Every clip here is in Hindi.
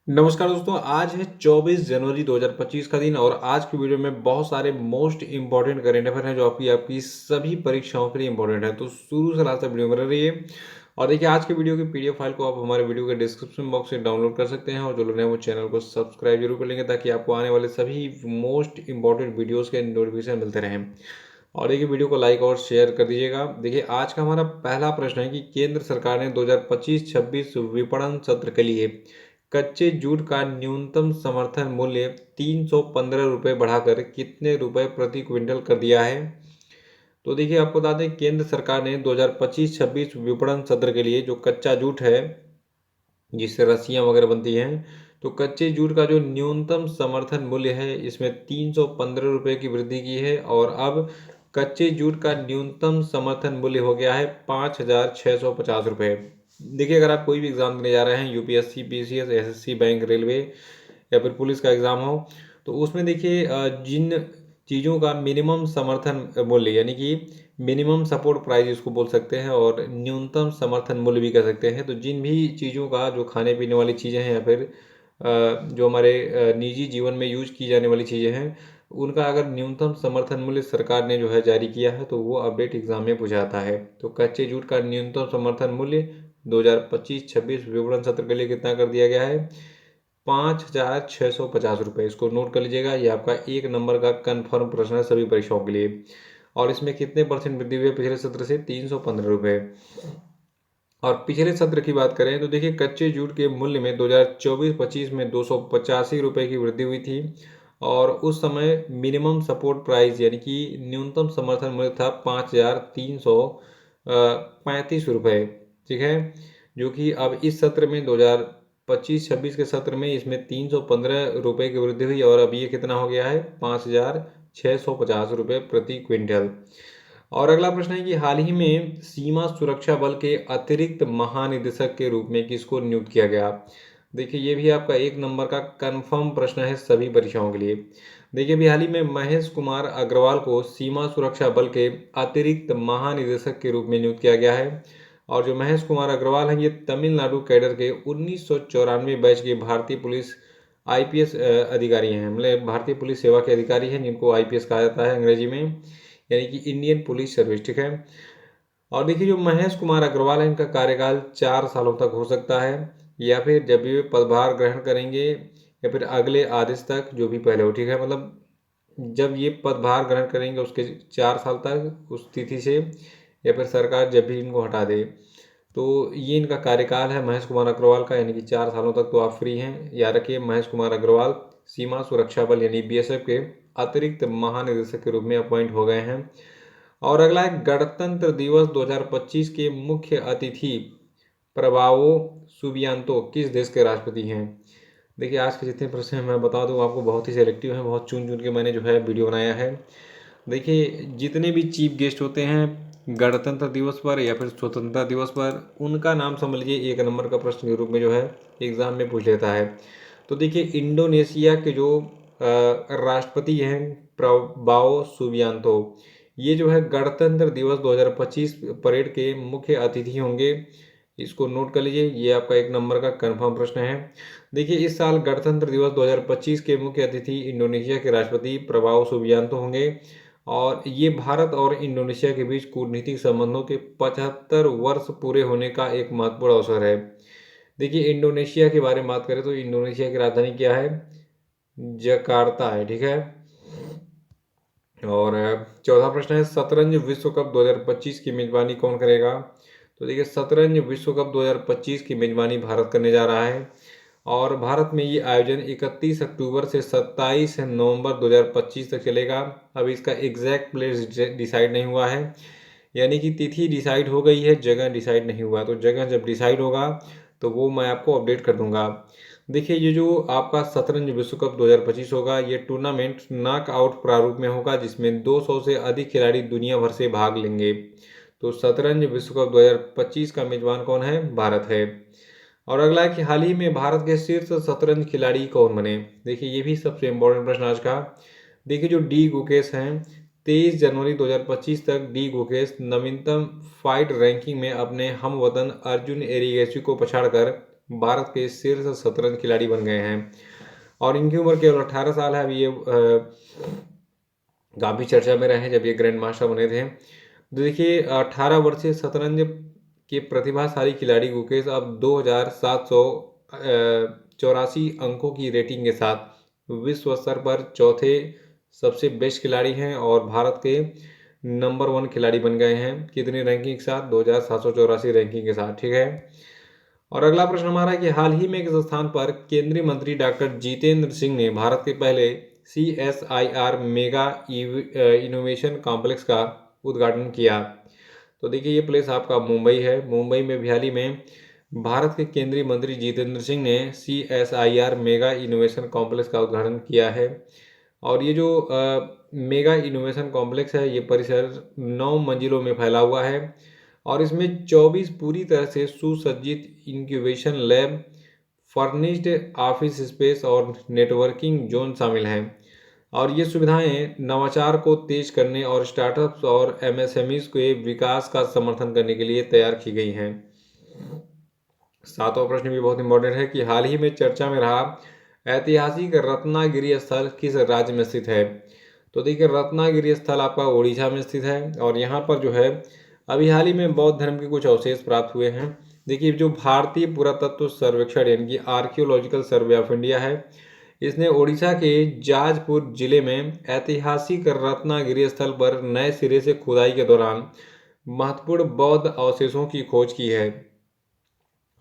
नमस्कार दोस्तों, आज है 24 जनवरी 2025 का दिन और आज की वीडियो में बहुत सारे मोस्ट इंपॉर्टेंट करेंट अफेयर हैं जो आपकी आपकी सभी परीक्षाओं के लिए इंपॉर्टेंट है। तो शुरू से लास्ट तक वीडियो बने रहिए। और देखिए, आज के वीडियो की पीडीएफ फाइल को आप हमारे वीडियो के डिस्क्रिप्शन बॉक्स से डाउनलोड कर सकते हैं और जो लोग हैं वो चैनल को सब्सक्राइब जरूर कर लेंगे ताकि आपको आने वाले सभी मोस्ट इंपॉर्टेंट वीडियोज़ के नोटिफिकेशन मिलते रहें। और देखिए, वीडियो को लाइक और शेयर कर दीजिएगा। देखिए, आज का हमारा पहला प्रश्न है कि केंद्र सरकार ने 2025-26 विपणन सत्र के लिए कच्चे जूट का न्यूनतम समर्थन मूल्य 315 रुपये बढ़ाकर कितने रुपए प्रति क्विंटल कर दिया है। तो देखिए, आपको बता दें केंद्र सरकार ने 2025-26 विपणन सत्र के लिए जो कच्चा जूट है जिससे रस्सियां वगैरह बनती हैं, तो कच्चे जूट का जो न्यूनतम समर्थन मूल्य है इसमें 315 रुपये की वृद्धि की है और अब कच्चे जूट का न्यूनतम समर्थन मूल्य हो गया है 5,650 रुपये। देखिए, अगर आप कोई भी एग्जाम देने जा रहे हैं, UPSC, PCS, SSC, bank, railway या फिर पुलिस का एग्जाम हो, तो उसमें देखिए जिन चीज़ों का मिनिमम समर्थन मूल्य यानी कि मिनिमम सपोर्ट प्राइस इसको बोल सकते हैं और न्यूनतम समर्थन मूल्य भी कह सकते हैं। तो जिन भी चीज़ों का जो खाने पीने वाली चीज़ें हैं या फिर जो हमारे निजी जीवन में यूज की जाने वाली चीज़ें हैं, उनका अगर न्यूनतम समर्थन मूल्य सरकार ने जो है जारी किया है तो वो अपडेट एग्जाम में पूछाता है। तो कच्चे जूट का न्यूनतम समर्थन मूल्य 2025-26 विपणन सत्र के लिए कितना कर दिया गया है? 5,650 रुपये। इसको नोट कर लीजिएगा, ये आपका एक नंबर का कन्फर्म प्रश्न है सभी परीक्षाओं के लिए। और इसमें कितने परसेंट वृद्धि हुई है पिछले सत्र से? 315 रुपये। और पिछले सत्र की बात करें तो देखिए, कच्चे जूट के मूल्य में 2024-25 में 285 रुपये की वृद्धि हुई थी और उस समय मिनिमम सपोर्ट प्राइस यानी कि न्यूनतम समर्थन मूल्य था 5,335 रुपये। ठीक है, जो कि अब इस सत्र में 2025-26 के सत्र में इसमें 315 रुपये की वृद्धि हुई और अब ये कितना हो गया है? 5,650 रुपये प्रति क्विंटल। और अगला प्रश्न है कि हाल ही में सीमा सुरक्षा बल के अतिरिक्त महानिदेशक के रूप में किसको नियुक्त किया गया? देखिए, ये भी आपका एक नंबर का कंफर्म प्रश्न है सभी परीक्षाओं के लिए। देखिए, अभी हाल ही में महेश कुमार अग्रवाल को सीमा सुरक्षा बल के अतिरिक्त महानिदेशक के रूप में नियुक्त किया गया है। और जो महेश कुमार अग्रवाल हैं, ये तमिलनाडु कैडर के 1994 बैच के भारतीय पुलिस आईपीएस अधिकारी हैं। मतलब भारतीय पुलिस सेवा के अधिकारी हैं जिनको आईपीएस कहा जाता है अंग्रेजी में, यानी कि इंडियन पुलिस सर्विस। ठीक है, और देखिए, जो महेश कुमार अग्रवाल है इनका कार्यकाल 4 सालों तक हो सकता है या फिर जब भी वे पदभार ग्रहण करेंगे या फिर अगले आदेश तक, जो भी पहले हो। ठीक है, मतलब जब ये पदभार ग्रहण करेंगे उसके 4 साल तक उस तिथि से, या फिर सरकार जब भी इनको हटा दे, तो ये इनका कार्यकाल है महेश कुमार अग्रवाल का, यानी कि 4 सालों तक तो आप फ्री हैं। याद रखिए, महेश कुमार अग्रवाल सीमा सुरक्षा बल यानी बीएसएफ के अतिरिक्त महानिदेशक के रूप में अपॉइंट हो गए हैं। और अगला है, गणतंत्र दिवस 2025 के मुख्य अतिथि प्रभावो सुबियांतो किस देश के राष्ट्रपति हैं? देखिए, आज के जितने प्रश्न हैं मैं बता दूं आपको, बहुत ही सेलेक्टिव हैं, बहुत चुन चुन के मैंने जो है वीडियो बनाया है। देखिए, जितने भी चीफ गेस्ट होते हैं गणतंत्र दिवस पर या फिर स्वतंत्रता दिवस पर, उनका नाम समझ लीजिए एक नंबर का प्रश्न के रूप में जो है एग्जाम में पूछ लेता है। तो देखिए, इंडोनेशिया के जो राष्ट्रपति हैं प्रबाओ सुबियांतो, ये जो है गणतंत्र दिवस 2025 परेड के मुख्य अतिथि होंगे। इसको नोट कर लीजिए, ये आपका एक नंबर का कंफर्म प्रश्न है। देखिए, इस साल गणतंत्र दिवस 2025 के मुख्य अतिथि इंडोनेशिया के राष्ट्रपति प्रभाव सुबियांतो होंगे और ये भारत और इंडोनेशिया के बीच कूटनीतिक संबंधों के 75 वर्ष पूरे होने का एक महत्वपूर्ण अवसर है। देखिए, इंडोनेशिया के बारे में बात करें तो इंडोनेशिया की राजधानी क्या है? जकार्ता है। ठीक है, और चौथा प्रश्न है, शतरंज विश्व कप 2025 की मेजबानी कौन करेगा? तो देखिए, शतरंज विश्व कप 2025 की मेजबानी भारत करने जा रहा है और भारत में ये आयोजन 31 अक्टूबर से 27 नवंबर 2025 तक चलेगा। अभी इसका एग्जैक्ट प्लेस डिसाइड नहीं हुआ है, यानी कि तिथि डिसाइड हो गई है, जगह डिसाइड नहीं हुआ। तो जगह जब डिसाइड होगा तो वो मैं आपको अपडेट कर दूंगा। देखिए, ये जो आपका शतरंज विश्व कप 2025 होगा, ये टूर्नामेंट नॉकआउट प्रारूप में होगा जिसमें 200 से अधिक खिलाड़ी दुनिया भर से भाग लेंगे। तो शतरंज विश्व कप 2025 का मेजबान कौन है? भारत है। और अगला है कि हाल ही में भारत के शीर्ष शतरंज खिलाड़ी कौन बने? देखिए, ये भी सबसे इम्पोर्टेंट प्रश्न आज का। देखिए, जो डी गुकेश हैं, 23 जनवरी 2025 तक डी गुकेश नवीनतम फाइट रैंकिंग में अपने हमवतन अर्जुन एरिगेसी को पछाड़कर भारत के शीर्ष शतरंज खिलाड़ी बन गए हैं और इनकी उम्र केवल 18 साल है। अभी ये काफ़ी चर्चा में रहे हैं जब ये ग्रैंड मास्टर बने थे। तो देखिए 18 वर्षीय शतरंज के प्रतिभाशाली खिलाड़ी गुकेश अब 2784 अंकों की रेटिंग के साथ विश्व स्तर पर चौथे सबसे बेस्ट खिलाड़ी हैं और भारत के नंबर 1 खिलाड़ी बन गए हैं। कितनी रैंकिंग के साथ? 2784 रैंकिंग के साथ, ठीक है। और अगला प्रश्न हमारा है कि हाल ही में किस स्थान पर केंद्रीय मंत्री डॉक्टर जितेंद्र सिंह ने भारत के पहले CSIR मेगा इनोवेशन कॉम्प्लेक्स का उद्घाटन किया? तो देखिए ये प्लेस आपका मुंबई है। मुंबई में भी हाल ही में भारत के केंद्रीय मंत्री जितेंद्र सिंह ने CSIR मेगा इनोवेशन कॉम्प्लेक्स का उद्घाटन किया है। और ये जो मेगा इनोवेशन कॉम्प्लेक्स है ये परिसर 9 मंजिलों में फैला हुआ है और इसमें 24 पूरी तरह से सुसज्जित incubation lab, furnished office space और नेटवर्किंग जोन शामिल हैं। और ये सुविधाएं नवाचार को तेज करने और स्टार्टअप्स और MSMEs के विकास का समर्थन करने के लिए तैयार की गई हैं। सातवां प्रश्न भी बहुत इंपॉर्टेंट है कि हाल ही में चर्चा में रहा ऐतिहासिक रत्नागिरी स्थल किस राज्य में स्थित है? तो देखिए रत्नागिरी स्थल आपका उड़ीसा में स्थित है और यहाँ पर जो है अभी हाल ही में बौद्ध धर्म के कुछ अवशेष प्राप्त हुए हैं। देखिए जो भारतीय पुरातत्व सर्वेक्षण यानी कि आर्कियोलॉजिकल सर्वे ऑफ इंडिया है, इसने ओडिशा के जाजपुर जिले में ऐतिहासिक रत्नागिरी स्थल पर नए सिरे से खुदाई के दौरान महत्वपूर्ण बौद्ध अवशेषों की खोज की है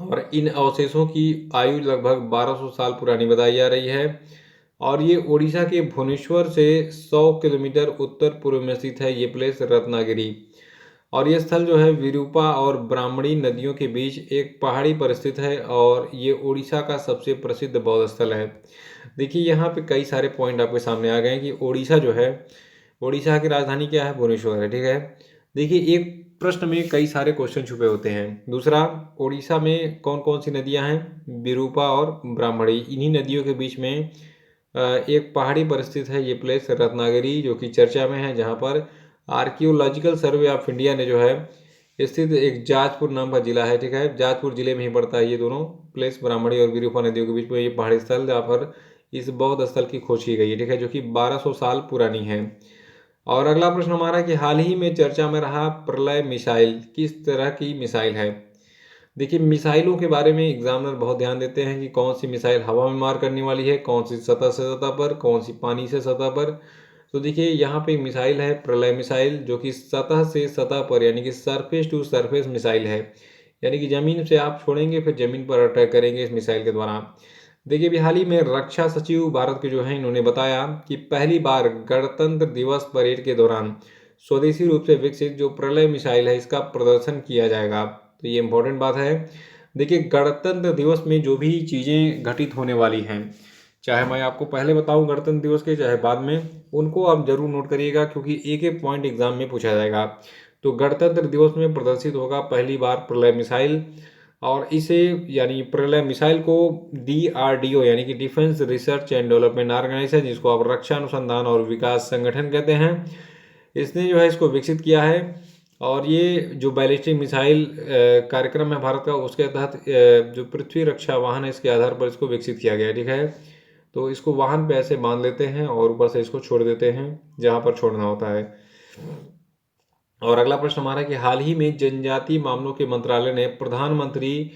और इन अवशेषों की आयु लगभग 1200 साल पुरानी बताई जा रही है और ये ओडिशा के भुवनेश्वर से 100 किलोमीटर उत्तर पूर्व में स्थित है ये प्लेस रत्नागिरी। और ये स्थल जो है विरूपा और ब्राह्मणी नदियों के बीच एक पहाड़ी पर स्थित है और ये ओडिशा का सबसे प्रसिद्ध बौद्ध स्थल है। देखिए यहाँ पे कई सारे पॉइंट आपके सामने आ गए हैं कि ओडिशा जो है, ओडिशा की राजधानी क्या है? भुवनेश्वर है, ठीक है। देखिए एक प्रश्न में कई सारे क्वेश्चन छुपे होते हैं। दूसरा, ओडिशा में कौन कौन सी नदियां हैं? विरूपा और ब्राह्मणी। इन्हीं नदियों के बीच में एक पहाड़ी पर स्थित है ये प्लेस रत्नागिरी जो कि चर्चा में है, जहाँ पर आर्कियोलॉजिकल सर्वे ऑफ इंडिया ने जो है स्थित एक जाजपुर नाम का जिला है, ठीक है। जाजपुर जिले में ही पड़ता है ये दोनों प्लेस, ब्राह्मणी और विरूपा नदियों के बीच में ये पहाड़ी स्थल जहाँ पर इस बौद्ध स्थल की खोज की गई है, ठीक है, जो कि 1200 साल पुरानी है। और अगला प्रश्न हमारा कि हाल ही में चर्चा में रहा प्रलय मिसाइल किस तरह की मिसाइल है? देखिए मिसाइलों के बारे में एग्जामिनर बहुत ध्यान देते हैं कि कौन सी मिसाइल हवा में मार करने वाली है, कौन सी सतह से सतह पर, कौन सी पानी से सतह पर। तो देखिए यहाँ पे मिसाइल है प्रलय मिसाइल जो कि सतह से सतह पर यानी कि सरफेस टू सरफेस मिसाइल है, यानी कि जमीन से आप छोड़ेंगे फिर जमीन पर अटैक करेंगे इस मिसाइल के द्वारा। देखिए अभी हाल ही में रक्षा सचिव भारत के जो हैं इन्होंने बताया कि पहली बार गणतंत्र दिवस परेड के दौरान स्वदेशी रूप से विकसित जो प्रलय मिसाइल है इसका प्रदर्शन किया जाएगा। तो ये इंपॉर्टेंट बात है। देखिए गणतंत्र दिवस में जो भी चीज़ें घटित होने वाली हैं, चाहे मैं आपको पहले बताऊं गणतंत्र दिवस के चाहे बाद में, उनको आप जरूर नोट करिएगा क्योंकि एक एक पॉइंट एग्जाम में पूछा जाएगा। तो गणतंत्र दिवस में प्रदर्शित होगा पहली बार प्रलय मिसाइल और इसे यानी प्रलय मिसाइल को DRDO यानी कि defence research and development organisation, जिसको आप रक्षा अनुसंधान और विकास संगठन कहते हैं, इसने जो है इसको विकसित किया है। और ये जो बैलिस्टिक मिसाइल कार्यक्रम है भारत का, उसके तहत जो पृथ्वी रक्षा वाहन है इसके आधार पर इसको विकसित किया गया है, ठीक है। तो इसको वाहन पे ऐसे बांध लेते हैं और ऊपर से इसको छोड़ देते हैं जहाँ पर छोड़ना होता है। और अगला प्रश्न हमारा कि हाल ही में जनजातीय मामलों के मंत्रालय ने प्रधानमंत्री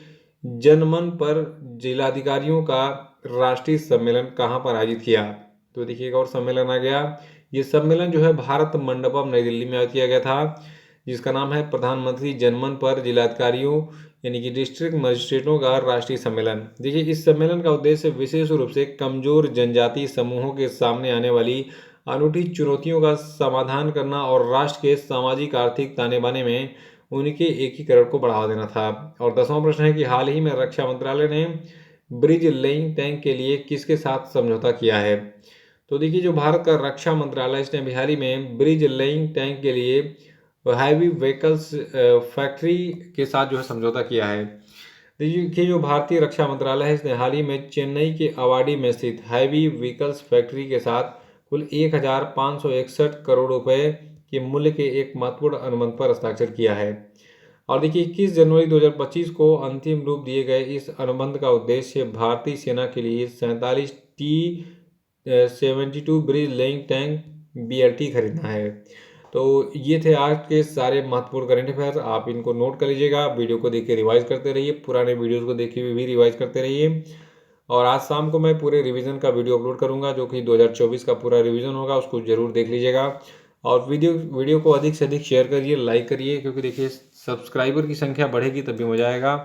जनमन पर जिलाधिकारियों का राष्ट्रीय सम्मेलन कहाँ पर आयोजित किया? तो देखिए एक और सम्मेलन आ गया। ये सम्मेलन जो है भारत मंडपम नई दिल्ली में आयोजित किया गया था, जिसका नाम है प्रधानमंत्री जनमन पर जिलाधिकारियों यानी कि डिस्ट्रिक्ट मजिस्ट्रेटों का राष्ट्रीय सम्मेलन। देखिए इस सम्मेलन का उद्देश्य विशेष रूप से कमजोर जनजातीय समूहों के सामने आने वाली अनूठी चुनौतियों का समाधान करना और राष्ट्र के सामाजिक आर्थिक ताने बाने में उनके एकीकरण को बढ़ावा देना था। और 10वां प्रश्न है कि हाल ही में रक्षा मंत्रालय ने ब्रिज लेइंग टैंक के लिए किसके साथ समझौता किया है? तो देखिए जो भारत का रक्षा मंत्रालय इसने हाल ही में ब्रिज लेइंग टैंक के लिए हैवी व्हीकल्स फैक्ट्री के साथ जो है समझौता किया है। देखिए जो भारतीय रक्षा मंत्रालय है इसने हाल ही में चेन्नई के अवाडी में स्थित हैवी व्हीकल्स फैक्ट्री के साथ कुल 1561 करोड़ रुपए के मूल्य के एक महत्वपूर्ण अनुबंध पर हस्ताक्षर किया है। और देखिए 21 जनवरी 2025 को अंतिम रूप दिए गए इस अनुबंध का उद्देश्य भारतीय सेना के लिए 47 T-72 bridge laying tank BLT खरीदना है। तो ये थे आज के सारे महत्वपूर्ण करंट अफेयर्स। आप इनको नोट कर लीजिएगा, वीडियो को देख के रिवाइज करते रहिए, पुराने वीडियोस को देखे हुए भी रिवाइज करते रहिए। और आज शाम को मैं पूरे रिवीजन का वीडियो अपलोड करूंगा, जो कि 2024 का पूरा रिवीजन होगा, उसको जरूर देख लीजिएगा। और वीडियो को अधिक से अधिक शेयर करिए, लाइक करिए, क्योंकि देखिए सब्सक्राइबर की संख्या बढ़ेगी तभी मजा आएगा।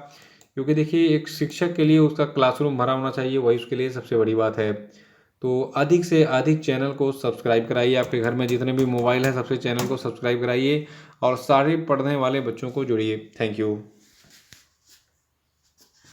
क्योंकि देखिए एक शिक्षक के लिए उसका क्लासरूम भरा होना चाहिए, वही उसके लिए सबसे बड़ी बात है। तो अधिक से अधिक चैनल को सब्सक्राइब कराइए, आपके घर में जितने भी मोबाइल हैं सबसे चैनल को सब्सक्राइब कराइए और सारे पढ़ने वाले बच्चों को जोड़िए। Thank you.